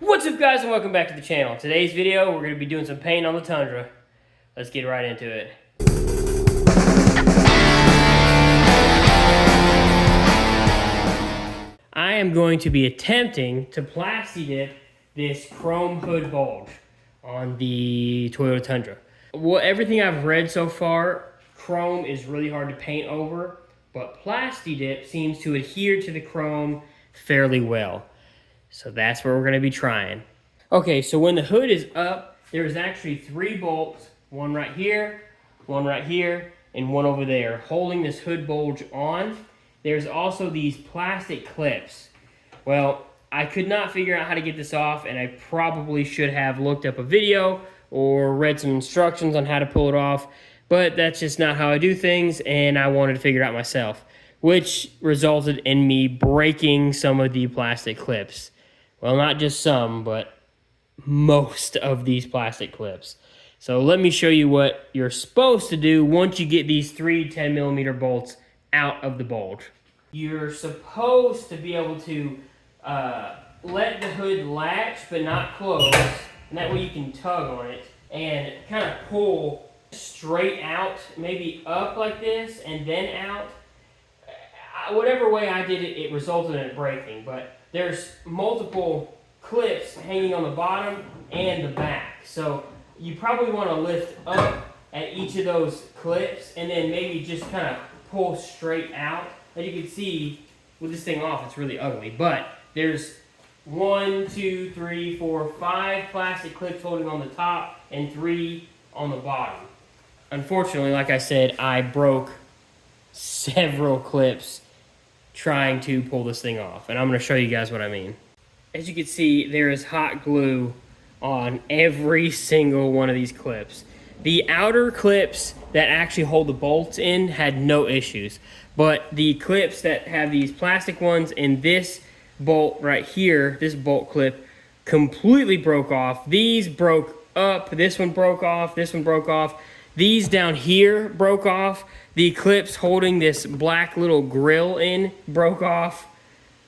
What's up, guys, and welcome back to the channel. Today's video, we're going to be doing some paint on the Tundra. Let's get right into it. I am going to be attempting to Plastidip this chrome hood bulge on the Toyota Tundra. Well, everything I've read so far, chrome is really hard to paint over, but Plastidip seems to adhere to the chrome fairly well. So that's what we're going to be trying. Okay, so when the hood is up, there's actually 3 bolts, one right here, and one over there, holding this hood bulge on. There's also these plastic clips. Well, I could not figure out how to get this off, and I probably should have looked up a video or read some instructions on how to pull it off, but that's just not how I do things, and I wanted to figure it out myself, which resulted in me breaking some of the plastic clips. Well, not just some, but most of these plastic clips. So let me show you what you're supposed to do once you get these 3 10mm bolts out of the bulge. You're supposed to be able to let the hood latch but not close, and that way you can tug on it and kind of pull straight out, maybe up like this and then out. Whatever way I did it, it resulted in it breaking, but there's multiple clips hanging on the bottom and the back. So you probably want to lift up at each of those clips and then maybe just kind of pull straight out. As you can see, with this thing off, it's really ugly. But there's 1, 2, 3, 4, 5 plastic clips holding on the top and 3 on the bottom. Unfortunately, like I said, I broke several clips trying to pull this thing off, and I'm going to show you guys what I mean. As you can see, there is hot glue on every single one of these clips. The outer clips that actually hold the bolts in had no issues, but the clips that have these plastic ones and this bolt right here, this bolt clip, completely broke off. These broke up, this one broke off, this one broke off. These down here broke off. The clips holding this black little grill in broke off.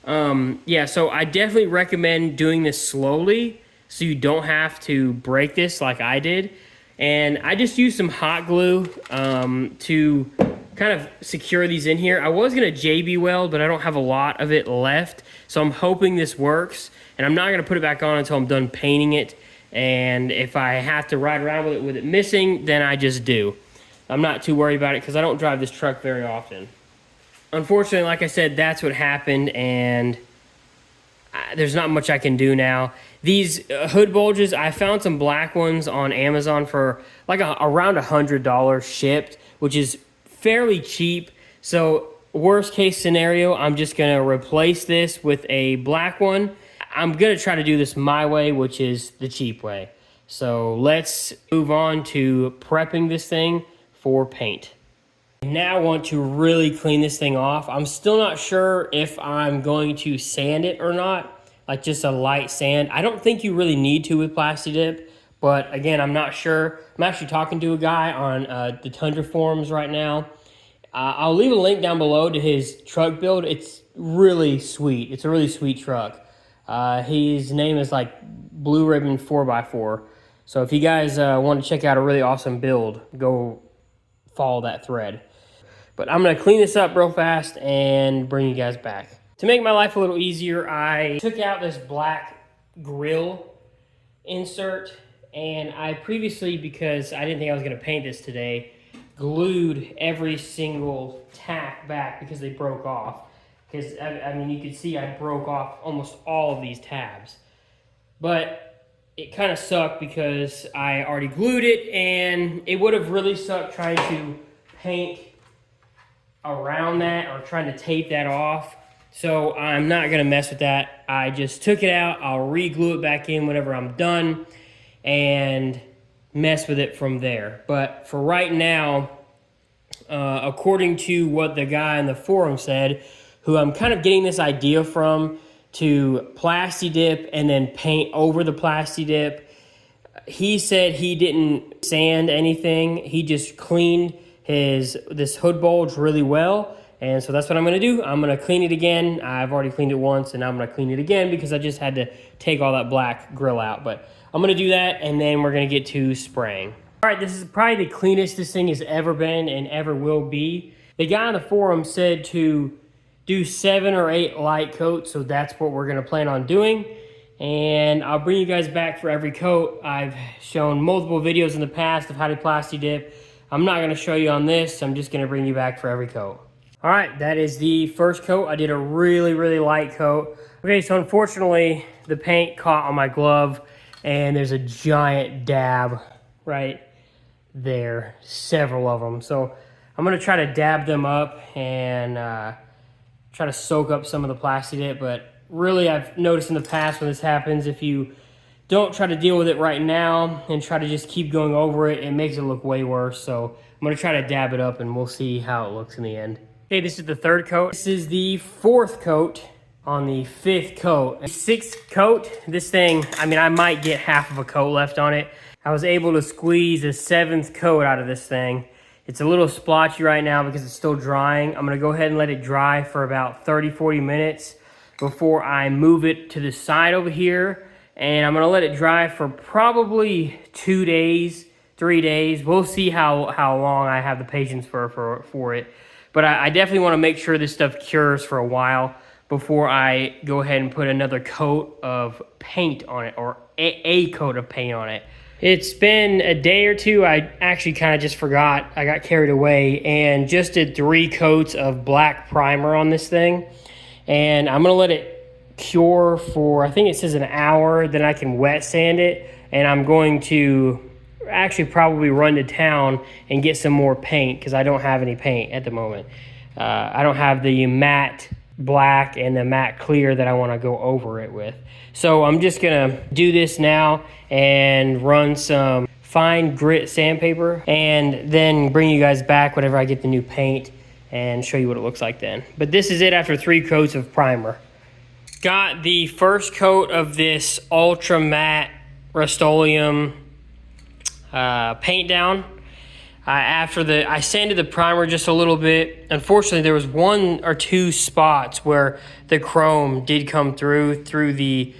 Yeah, so I definitely recommend doing this slowly so you don't have to break this like I did. And I just used some hot glue to kind of secure these in here. I was going to JB weld, but I don't have a lot of it left. So I'm hoping this works. And I'm not going to put it back on until I'm done painting it. And if I have to ride around with it missing, then I just do. I'm not too worried about it because I don't drive this truck very often. Unfortunately, like I said, that's what happened, and there's not much I can do now. These hood bulges, I found some black ones on Amazon for like around $100 shipped, which is fairly cheap. So worst case scenario, I'm just going to replace this with a black one. I'm going to try to do this my way, which is the cheap way. So let's move on to prepping this thing for paint. Now I want to really clean this thing off. I'm still not sure if I'm going to sand it or not, like just a light sand. I don't think you really need to with Plastidip, but again, I'm not sure. I'm actually talking to a guy on the Tundra forums right now. I'll leave a link down below to his truck build. It's really sweet. It's a really sweet truck. His name is like Blue Ribbon 4x4. So if you guys want to check out a really awesome build, go follow that thread. But I'm going to clean this up real fast and bring you guys back. To make my life a little easier, I took out this black grill insert, and I previously, because I didn't think I was going to paint this today, glued every single tack back because they broke off. Because, I mean, you can see I broke off almost all of these tabs. But it kind of sucked because I already glued it, and it would have really sucked trying to paint around that or trying to tape that off. So I'm not going to mess with that. I just took it out. I'll re-glue it back in whenever I'm done and mess with it from there. But for right now, according to what the guy in the forum said, who I'm kind of getting this idea from, to Plastidip and then paint over the Plastidip. He said he didn't sand anything. He just cleaned this hood bulge really well And so that's what I'm gonna do. I'm gonna clean it again. I've already cleaned it once, and now I'm gonna clean it again because I just had to take all that black grill out. But I'm gonna do that, and then we're gonna get to spraying. All right, this is probably the cleanest this thing has ever been and ever will be. The guy on the forum said to do 7 or 8 light coats, so that's what we're gonna plan on doing. And I'll bring you guys back for every coat. I've shown multiple videos in the past of how to Plastidip. I'm not gonna show you on this. I'm just gonna bring you back for every coat. All right, that is the first coat. I did a really light coat. Okay, so unfortunately, the paint caught on my glove, and there's a giant dab right there, several of them. So I'm gonna try to dab them up and try to soak up some of the Plastidip, but really I've noticed in the past when this happens, if you don't try to deal with it right now and try to just keep going over it, it makes it look way worse. So I'm gonna try to dab it up and we'll see how it looks in the end. Okay, this is the third coat. This is the 4th coat on the 5th coat. 6th coat, this thing, I mean, I might get half of a coat left on it. I was able to squeeze a 7th coat out of this thing. It's a little splotchy right now because it's still drying. I'm gonna go ahead and let it dry for about 30-40 minutes before I move it to the side over here. And I'm gonna let it dry for probably 2 days, 3 days. We'll see how long I have the patience for it. But I definitely wanna make sure this stuff cures for a while before I go ahead and put another coat of paint on it, or a coat of paint on it. It's been a day or two. I actually kind of just forgot. I got carried away and just did 3 coats of black primer on this thing. And I'm gonna let it cure for, I think it says an hour, then I can wet sand it. And I'm going to actually probably run to town and get some more paint because I don't have any paint at the moment. I don't have the matte black and the matte clear that I want to go over it with. So I'm just gonna do this now and run some fine grit sandpaper and then bring you guys back whenever I get the new paint and show you what it looks like then. But this is it after 3 coats of primer. Got the first coat of this ultra matte Rust-Oleum paint down. I sanded the primer just a little bit. Unfortunately, there was 1 or 2 spots where the chrome did come through the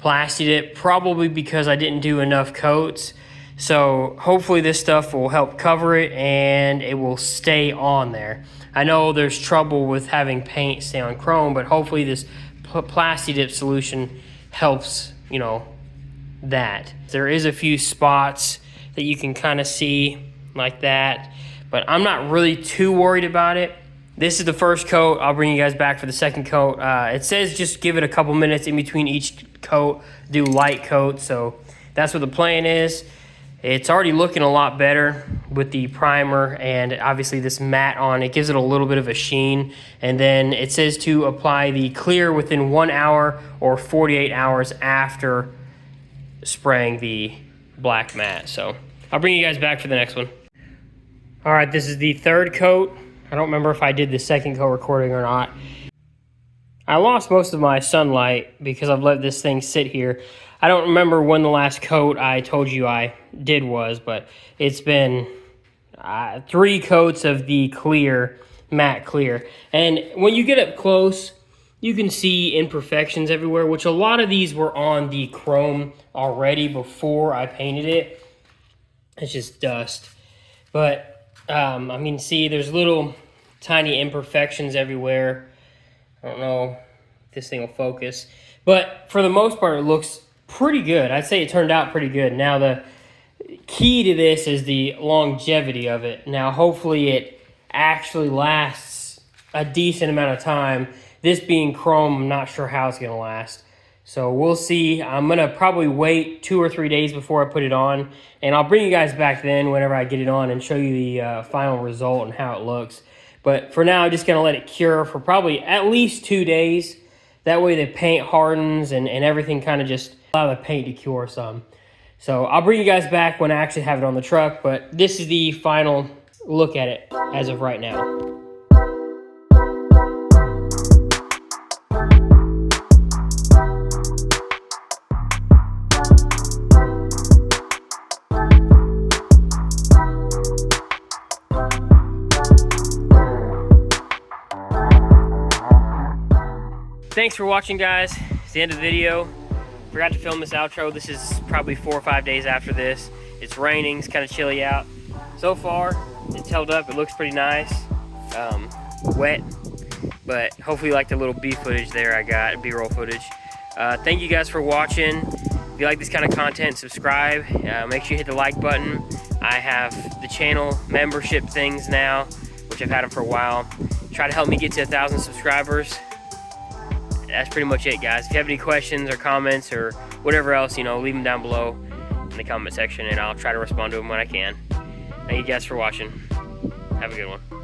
Plastidip, probably because I didn't do enough coats. So hopefully this stuff will help cover it and it will stay on there. I know there's trouble with having paint stay on chrome, but hopefully this Plastidip solution helps, you know, that. There is a few spots that you can kind of see like that, but I'm not really too worried about it. This is the first coat. I'll bring you guys back for the second coat. It says just give it a couple minutes in between each coat, do light coat, so that's what the plan is. It's already looking a lot better with the primer and obviously this matte on. It gives it a little bit of a sheen. And then it says to apply the clear within 1 hour or 48 hours after spraying the black matte. So I'll bring you guys back for the next one. All right, this is the 3rd coat. I don't remember if I did the 2nd coat recording or not. I lost most of my sunlight because I've let this thing sit here. I don't remember when the last coat I told you I did was, but it's been 3 coats of the clear, matte clear. And when you get up close, you can see imperfections everywhere, which a lot of these were on the chrome already before I painted it. It's just dust. But, I mean, see, there's little tiny imperfections everywhere. I don't know if this thing will focus. But for the most part, it looks pretty good. I'd say it turned out pretty good. Now, the key to this is the longevity of it. Now, hopefully it actually lasts a decent amount of time. This being chrome, I'm not sure how it's going to last. So we'll see. I'm going to probably wait 2 or 3 days before I put it on. And I'll bring you guys back then whenever I get it on and show you the final result and how it looks. But for now, I'm just going to let it cure for probably at least 2 days. That way the paint hardens and everything kind of just allow the paint to cure some. So I'll bring you guys back when I actually have it on the truck. But this is the final look at it as of right now. thanks for watching, guys. It's the end of the video. Forgot to film this outro. This is probably 4 or 5 days after this. It's raining, it's kind of chilly out. So far, it's held up. It looks pretty nice. Wet, but hopefully you like the little B footage there I got, B-roll footage. Thank you guys for watching. If you like this kind of content, subscribe. Make sure you hit the like button. I have the channel membership things now, which I've had them for a while. Try to help me get to 1,000 subscribers. That's pretty much it, guys. If you have any questions or comments or whatever else, you know, leave them down below in the comment section, and I'll try to respond to them when I can. Thank you guys for watching. Have a good one.